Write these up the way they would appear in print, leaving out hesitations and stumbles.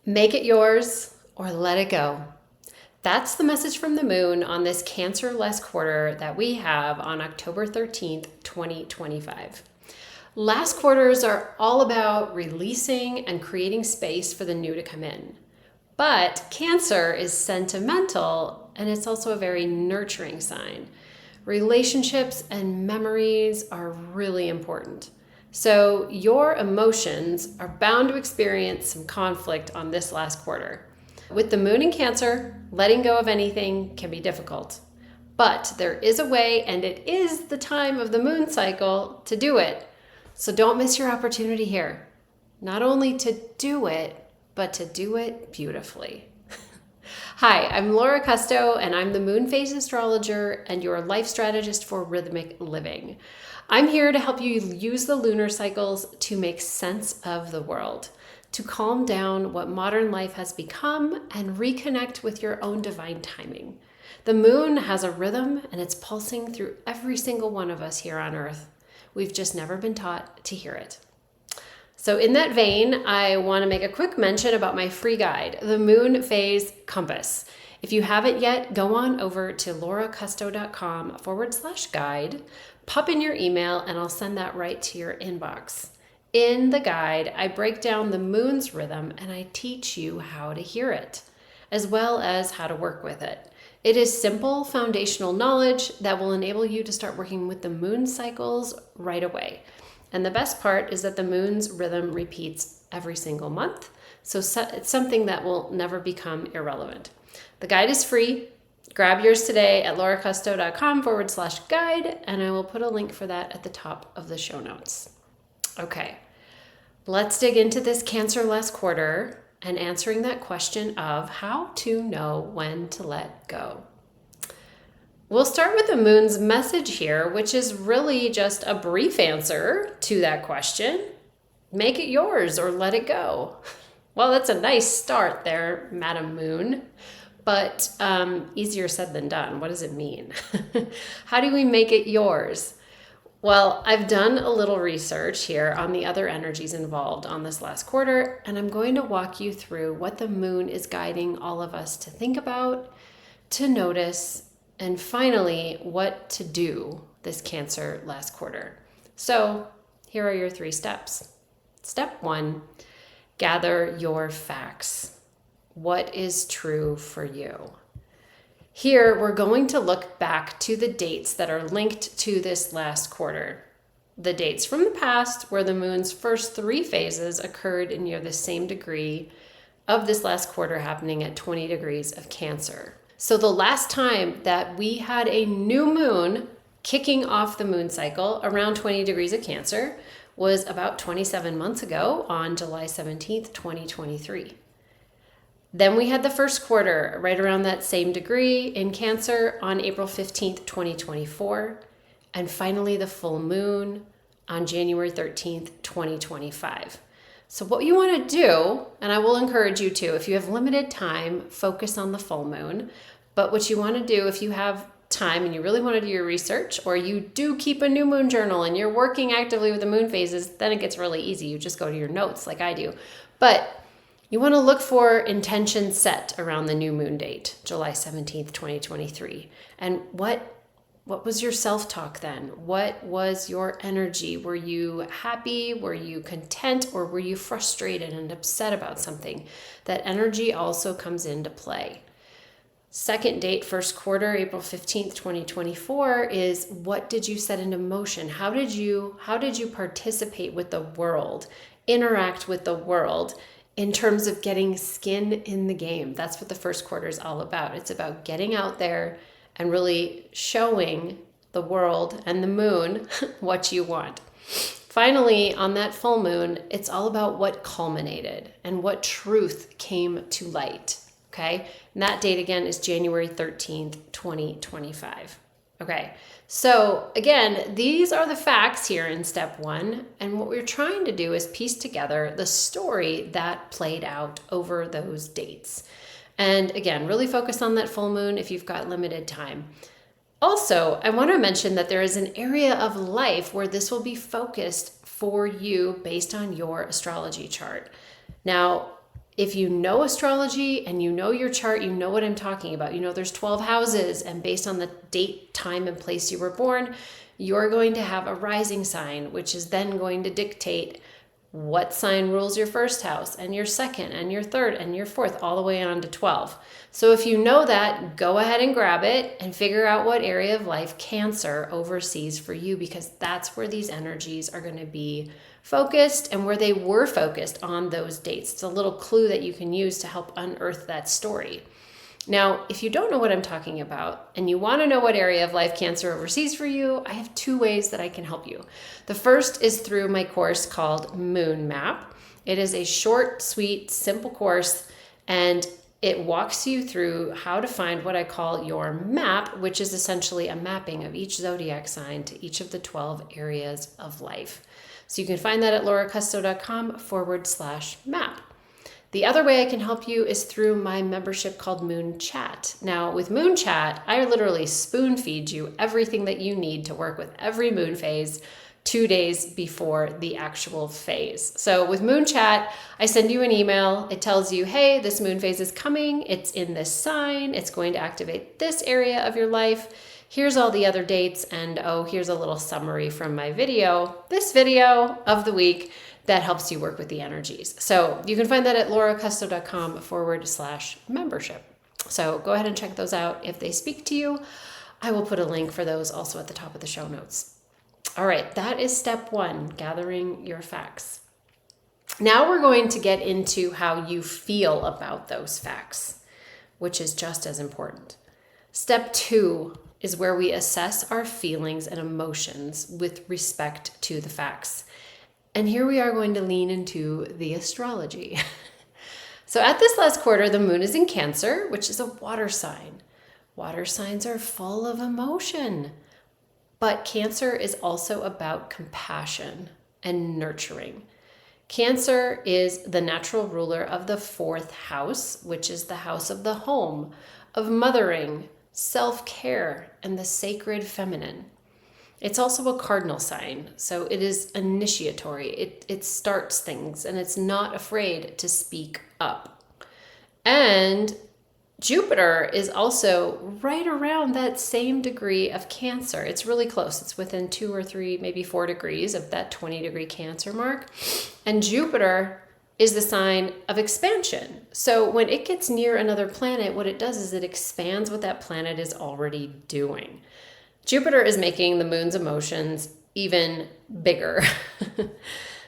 Make it yours or let it go. That's the message from the moon on this Cancer-less quarter that we have on October 13th, 2025. Last quarters are all about releasing and creating space for the new to come in. But Cancer is sentimental, and it's also a very nurturing sign. Relationships and memories are really important. So your emotions are bound to experience some conflict on this last quarter. With the moon in Cancer, letting go of anything can be difficult. But there is a way, and it is the time of the moon cycle to do it. So don't miss your opportunity here. Not only to do it, but to do it beautifully. Hi, I'm Laura Custo, and I'm the Moon Phase Astrologer and your life strategist for rhythmic living. I'm here to help you use the lunar cycles to make sense of the world, to calm down what modern life has become and reconnect with your own divine timing. The moon has a rhythm, and it's pulsing through every single one of us here on Earth. We've just never been taught to hear it. So in that vein, I want to make a quick mention about my free guide, the Moon Phase Compass. If you haven't yet, go on over to lauracusto.com/guide, pop in your email, and I'll send that right to your inbox. In the guide, I break down the moon's rhythm and I teach you how to hear it, as well as how to work with it. It is simple foundational knowledge that will enable you to start working with the moon cycles right away. And the best part is that the moon's rhythm repeats every single month, so it's something that will never become irrelevant. The guide is free. Grab yours today at lauracusto.com/guide, and I will put a link for that at the top of the show notes. Okay, let's dig into this Cancer-less quarter and answering that question of how to know when to let go. We'll start with the moon's message here, which is really just a brief answer to that question. Make it yours or let it go. Well, that's a nice start there, Madam Moon, but easier said than done. What does it mean? How do we make it yours? Well, I've done a little research here on the other energies involved on this last quarter, and I'm going to walk you through what the moon is guiding all of us to think about, to notice, and finally, what to do this Cancer last quarter. So here are your 3 steps. Step 1, gather your facts. What is true for you? Here, we're going to look back to the dates that are linked to this last quarter. The dates from the past where the moon's first 3 phases occurred in near the same degree of this last quarter happening at 20 degrees of Cancer. So the last time that we had a new moon kicking off the moon cycle around 20 degrees of Cancer was about 27 months ago on July 17th, 2023. Then we had the first quarter right around that same degree in Cancer on April 15th, 2024. And finally the full moon on January 13th, 2025. So what you want to do, and I will encourage you to, if you have limited time, focus on the full moon. But what you want to do, if you have time and you really want to do your research, or you do keep a new moon journal and you're working actively with the moon phases, then it gets really easy. You just go to your notes like I do. But you want to look for intention set around the new moon date, July 17th, 2023. And what was your self-talk then? What was your energy? Were you happy? Were you content? Or were you frustrated and upset about something? That energy also comes into play. Second date, first quarter, April 15th, 2024 is what did you set into motion? How did you participate with the world, interact with the world in terms of getting skin in the game? That's what the first quarter is all about. It's about getting out there and really showing the world and the moon what you want. Finally, on that full moon, it's all about what culminated and what truth came to light, okay? And that date again is January 13th, 2025. Okay, so again, these are the facts here in step 1, and what we're trying to do is piece together the story that played out over those dates. And again, really focus on that full moon if you've got limited time. Also, I want to mention that there is an area of life where this will be focused for you based on your astrology chart. Now, if you know astrology and you know your chart, you know what I'm talking about. You know there's 12 houses, and based on the date, time, and place you were born, you're going to have a rising sign, which is then going to dictate what sign rules your first house and your second and your third and your fourth, all the way on to 12. So if you know that, go ahead and grab it and figure out what area of life Cancer oversees for you, because that's where these energies are going to be focused and where they were focused on those dates. It's a little clue that you can use to help unearth that story. Now, if you don't know what I'm talking about and you want to know what area of life Cancer oversees for you, I have 2 ways that I can help you. The first is through my course called Moon Map. It is a short, sweet, simple course, and it walks you through how to find what I call your map, which is essentially a mapping of each zodiac sign to each of the 12 areas of life. So you can find that at lauracusto.com/map. The other way I can help you is through my membership called Moon Chat. Now, with Moon Chat, I literally spoon feed you everything that you need to work with every moon phase 2 days before the actual phase. So with Moon Chat, I send you an email. It tells you, hey, this moon phase is coming. It's in this sign. It's going to activate this area of your life. Here's all the other dates. And oh, here's a little summary from my video, this video of the week, that helps you work with the energies. So you can find that at lauracusto.com/membership. So go ahead and check those out. If they speak to you, I will put a link for those also at the top of the show notes. All right, that is step 1, gathering your facts. Now we're going to get into how you feel about those facts, which is just as important. Step 2 is where we assess our feelings and emotions with respect to the facts. And here we are going to lean into the astrology. So at this last quarter, the moon is in Cancer, which is a water sign. Water signs are full of emotion. But Cancer is also about compassion and nurturing. Cancer is the natural ruler of the 4th house, which is the house of the home, of mothering, self-care, and the sacred feminine. It's also a cardinal sign, so it is initiatory. It starts things, and it's not afraid to speak up. And Jupiter is also right around that same degree of Cancer. It's really close. It's within 2 or 3, maybe 4 degrees of that 20-degree Cancer mark. And Jupiter is the sign of expansion. So when it gets near another planet, what it does is it expands what that planet is already doing. Jupiter is making the moon's emotions even bigger.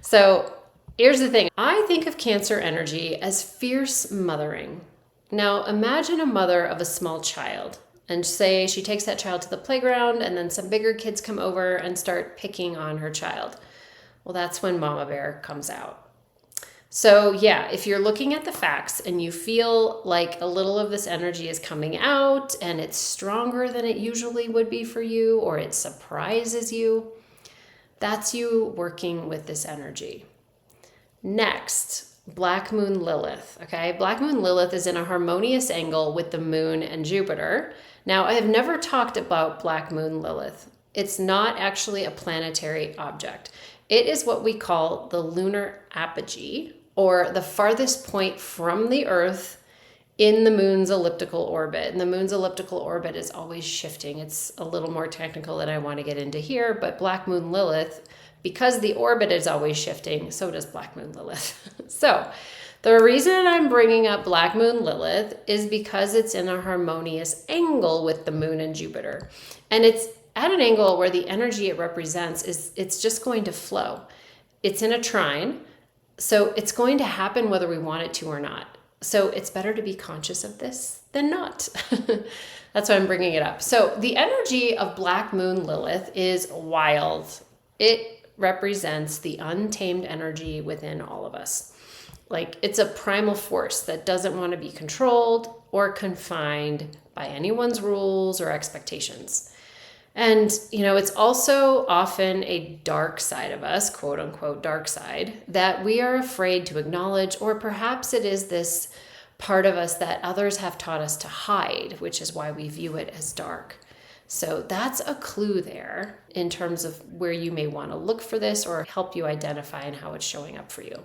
So here's the thing. I think of Cancer energy as fierce mothering. Now imagine a mother of a small child, and say she takes that child to the playground, and then some bigger kids come over and start picking on her child. Well, that's when Mama Bear comes out. So yeah, if you're looking at the facts and you feel like a little of this energy is coming out and it's stronger than it usually would be for you, or it surprises you, that's you working with this energy. Next, Black Moon Lilith, okay? Black Moon Lilith is in a harmonious angle with the moon and Jupiter. Now, I have never talked about Black Moon Lilith. It's not actually a planetary object. It is what we call the lunar apogee, or the farthest point from the Earth in the moon's elliptical orbit. And the moon's elliptical orbit is always shifting. It's a little more technical than I want to get into here, but Black Moon Lilith, because the orbit is always shifting, so does Black Moon Lilith. So the reason I'm bringing up Black Moon Lilith is because it's in a harmonious angle with the moon and Jupiter. And it's at an angle where the energy it represents it's just going to flow. It's in a trine, so it's going to happen whether we want it to or not. So it's better to be conscious of this than not. That's why I'm bringing it up. So the energy of Black Moon Lilith is wild. It represents the untamed energy within all of us. Like, it's a primal force that doesn't want to be controlled or confined by anyone's rules or expectations. And, it's also often a dark side of us, quote unquote, dark side, that we are afraid to acknowledge, or perhaps it is this part of us that others have taught us to hide, which is why we view it as dark. So that's a clue there in terms of where you may want to look for this or help you identify and how it's showing up for you.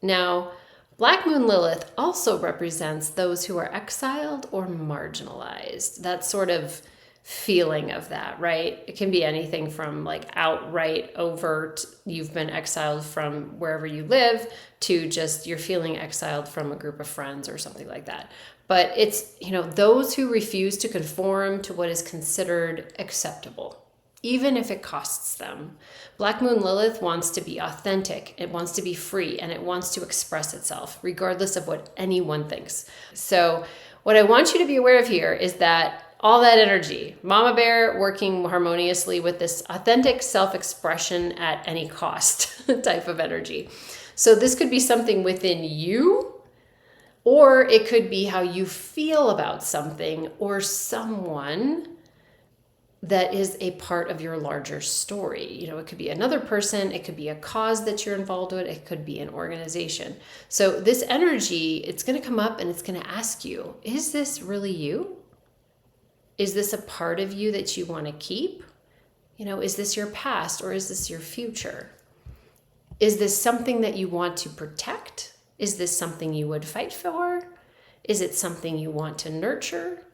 Now, Black Moon Lilith also represents those who are exiled or marginalized. That sort of feeling of that, right? It can be anything from like outright, overt, you've been exiled from wherever you live, to just you're feeling exiled from a group of friends or something like that. But it's, those who refuse to conform to what is considered acceptable, even if it costs them. Black Moon Lilith wants to be authentic, it wants to be free, and it wants to express itself, regardless of what anyone thinks. So what I want you to be aware of here is that all that energy, Mama Bear working harmoniously with this authentic self-expression at any cost type of energy. So this could be something within you, or it could be how you feel about something or someone that is a part of your larger story. It could be another person, it could be a cause that you're involved with, it could be an organization. So this energy, it's going to come up and it's going to ask you, is this really you? Is this a part of you that you want to keep? Is this your past or is this your future? Is this something that you want to protect? Is this something you would fight for? Is it something you want to nurture?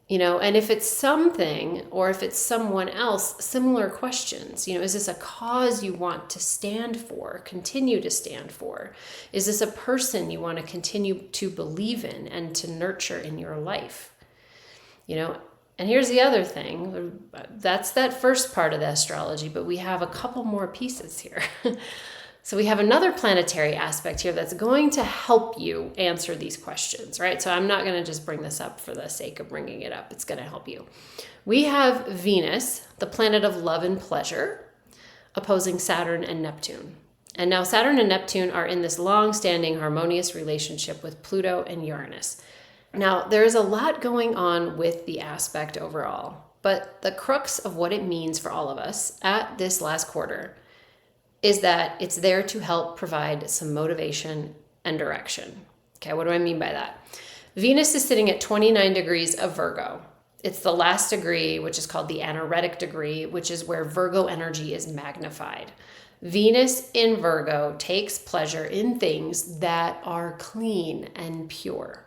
And if it's something, or if it's someone else, similar questions. Is this a cause you want to stand for, continue to stand for? Is this a person you want to continue to believe in and to nurture in your life? And here's the other thing. That's that first part of the astrology, but we have a couple more pieces here. So we have another planetary aspect here that's going to help you answer these questions, right? So I'm not going to just bring this up for the sake of bringing it up. It's going to help you. We have Venus, the planet of love and pleasure, opposing Saturn and Neptune. And now Saturn and Neptune are in this long-standing harmonious relationship with Pluto and Uranus. Now, there is a lot going on with the aspect overall, but the crux of what it means for all of us at this last quarter is that it's there to help provide some motivation and direction. Okay, what do I mean by that? Venus is sitting at 29 degrees of Virgo. It's the last degree, which is called the anaretic degree, which is where Virgo energy is magnified. Venus in Virgo takes pleasure in things that are clean and pure.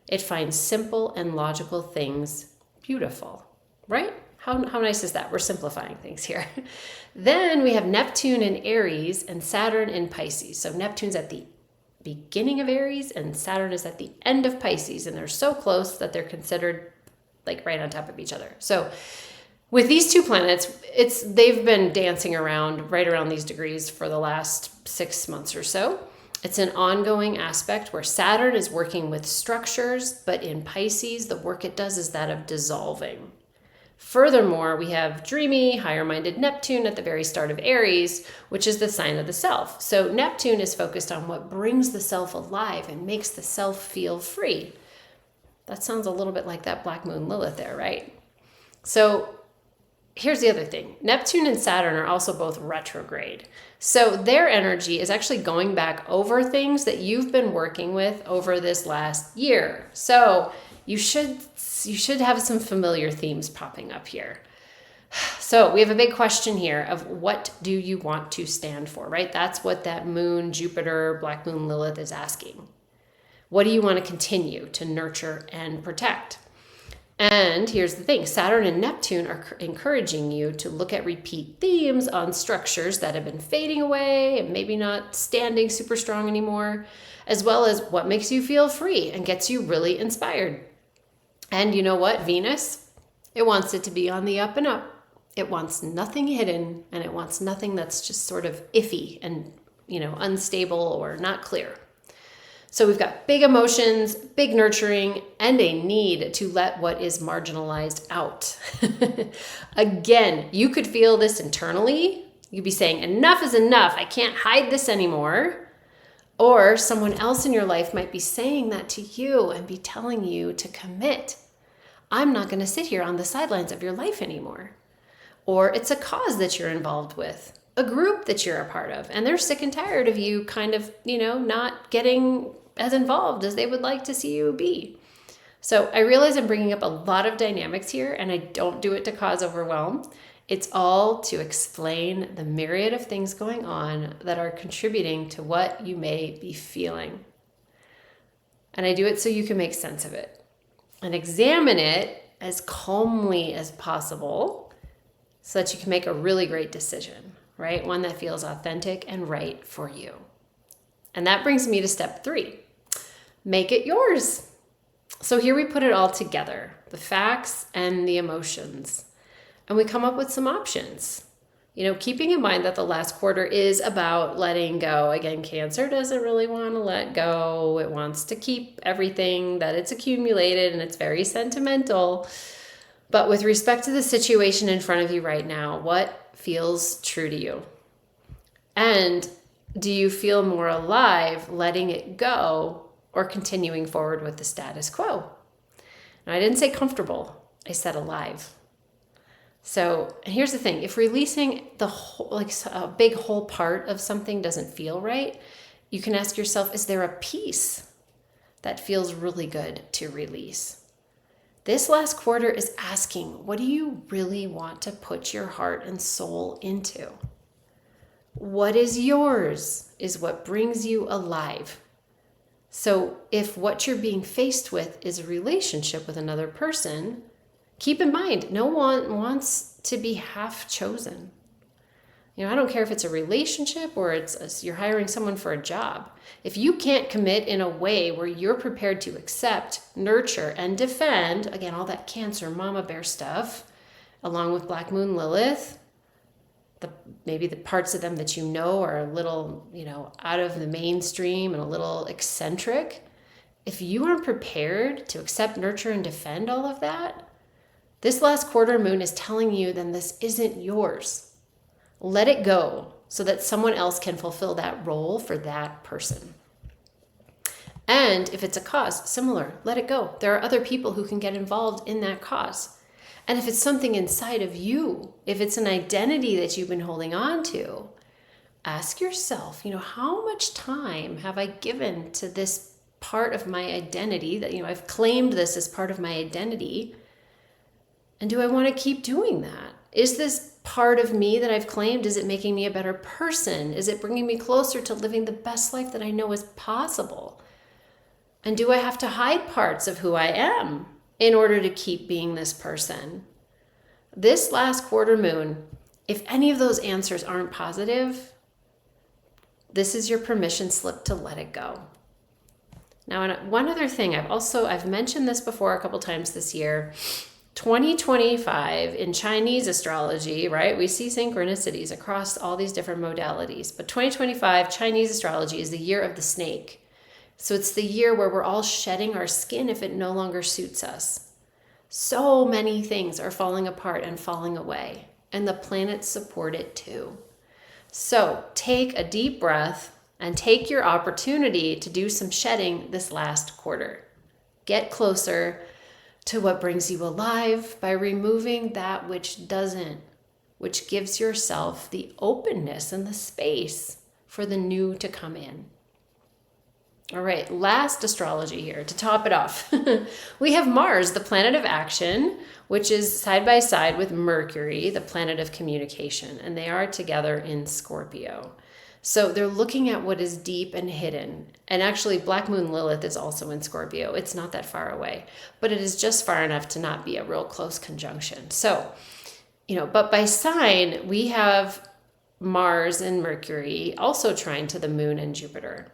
It finds simple and logical things beautiful, right? How nice is that? We're simplifying things here. Then we have Neptune in Aries and Saturn in Pisces. So Neptune's at the beginning of Aries and Saturn is at the end of Pisces. And they're so close that they're considered like right on top of each other. So with these two planets, they've been dancing around right around these degrees for the last 6 months or so. It's an ongoing aspect where Saturn is working with structures, but in Pisces, the work it does is that of dissolving. Furthermore, we have dreamy, higher-minded Neptune at the very start of Aries, which is the sign of the self. So Neptune is focused on what brings the self alive and makes the self feel free. That sounds a little bit like that Black Moon Lilith there, right? So here's the other thing. Neptune and Saturn are also both retrograde. So their energy is actually going back over things that you've been working with over this last year. So you should have some familiar themes popping up here. So we have a big question here of what do you want to stand for, right? That's what that moon, Jupiter, Black Moon Lilith is asking. What do you want to continue to nurture and protect? And here's the thing, Saturn and Neptune are encouraging you to look at repeat themes on structures that have been fading away and maybe not standing super strong anymore, as well as what makes you feel free and gets you really inspired. And you know what? Venus, it wants it to be on the up and up. It wants nothing hidden, and it wants nothing that's just sort of iffy and, unstable or not clear. So we've got big emotions, big nurturing, and a need to let what is marginalized out. Again, you could feel this internally. You'd be saying, enough is enough. I can't hide this anymore. Or someone else in your life might be saying that to you and be telling you to commit. I'm not going to sit here on the sidelines of your life anymore. Or it's a cause that you're involved with, a group that you're a part of, and they're sick and tired of you kind of, not getting as involved as they would like to see you be. So I realize I'm bringing up a lot of dynamics here, and I don't do it to cause overwhelm. It's all to explain the myriad of things going on that are contributing to what you may be feeling. And I do it so you can make sense of it and examine it as calmly as possible so that you can make a really great decision, right? One that feels authentic and right for you. And that brings me to step 3. Make it yours. So here we put it all together, the facts and the emotions. And we come up with some options. Keeping in mind that the last quarter is about letting go. Again, Cancer doesn't really want to let go. It wants to keep everything that it's accumulated, and it's very sentimental. But with respect to the situation in front of you right now, what feels true to you? And do you feel more alive letting it go or continuing forward with the status quo? Now, I didn't say comfortable. I said alive. So, and here's the thing, if releasing the whole, like a big whole part of something doesn't feel right, you can ask yourself, is there a piece that feels really good to release? This last quarter is asking, what do you really want to put your heart and soul into? What is yours is what brings you alive. So if what you're being faced with is a relationship with another person, keep in mind, no one wants to be half chosen. I don't care if it's a relationship or you're hiring someone for a job. If you can't commit in a way where you're prepared to accept, nurture, and defend, again, all that Cancer mama bear stuff, along with Black Moon Lilith, maybe the parts of them that are a little, out of the mainstream and a little eccentric. If you aren't prepared to accept, nurture, and defend all of that, this last quarter moon is telling you then this isn't yours. Let it go so that someone else can fulfill that role for that person. And if it's a cause, similar, let it go. There are other people who can get involved in that cause. And if it's something inside of you, if it's an identity that you've been holding on to, ask yourself, how much time have I given to this part of my identity that, I've claimed this as part of my identity. And do I want to keep doing that? Is this part of me that I've claimed, is it making me a better person? Is it bringing me closer to living the best life that I know is possible? And do I have to hide parts of who I am in order to keep being this person? This last quarter moon, if any of those answers aren't positive, this is your permission slip to let it go. Now, one other thing, I've mentioned this before a couple times this year. 2025 in Chinese astrology, right? We see synchronicities across all these different modalities. But 2025 Chinese astrology is the year of the snake. So it's the year where we're all shedding our skin if it no longer suits us. So many things are falling apart and falling away, and the planets support it too. So take a deep breath and take your opportunity to do some shedding this last quarter. Get closer to what brings you alive by removing that which doesn't, which gives yourself the openness and the space for the new to come in. All right, last astrology here to top it off. We have Mars, the planet of action, which is side by side with Mercury, the planet of communication, and they are together in Scorpio. So they're looking at what is deep and hidden. And actually, Black Moon Lilith is also in Scorpio. It's not that far away, but it is just far enough to not be a real close conjunction. So, but by sign, we have Mars and Mercury also trine to the moon and Jupiter.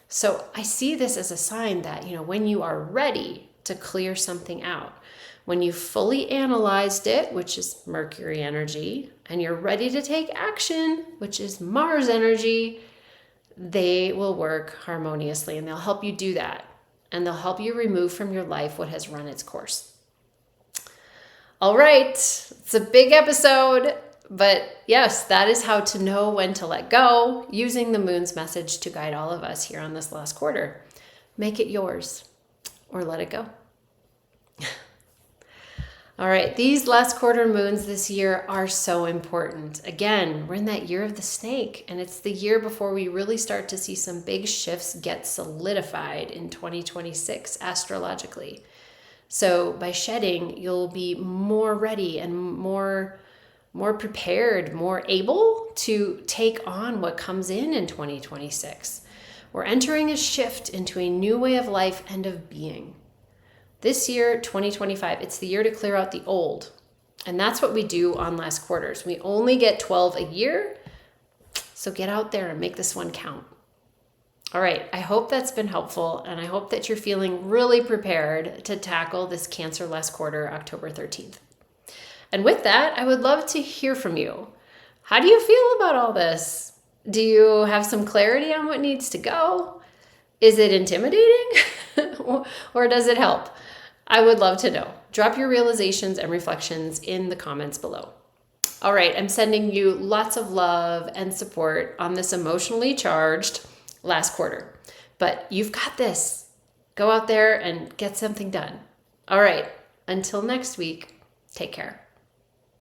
So I see this as a sign that, when you are ready to clear something out, when you fully analyzed it, which is Mercury energy, and you're ready to take action, which is Mars energy, they will work harmoniously and they'll help you do that. And they'll help you remove from your life what has run its course. All right, it's a big episode, but yes, that is how to know when to let go, using the moon's message to guide all of us here on this last quarter. Make it yours or let it go. All right, these last quarter moons this year are so important. Again, we're in that year of the snake, and it's the year before we really start to see some big shifts get solidified in 2026 astrologically. So by shedding, you'll be more ready and more more prepared, more able to take on what comes in 2026. We're entering a shift into a new way of life and of being. This year, 2025, it's the year to clear out the old. And that's what we do on last quarters. We only get 12 a year. So get out there and make this one count. All right, I hope that's been helpful, and I hope that you're feeling really prepared to tackle this Cancer last quarter, October 13th. And with that, I would love to hear from you. How do you feel about all this? Do you have some clarity on what needs to go? Is it intimidating or does it help? I would love to know. Drop your realizations and reflections in the comments below. All right, I'm sending you lots of love and support on this emotionally charged last quarter. But you've got this. Go out there and get something done. All right, until next week, take care.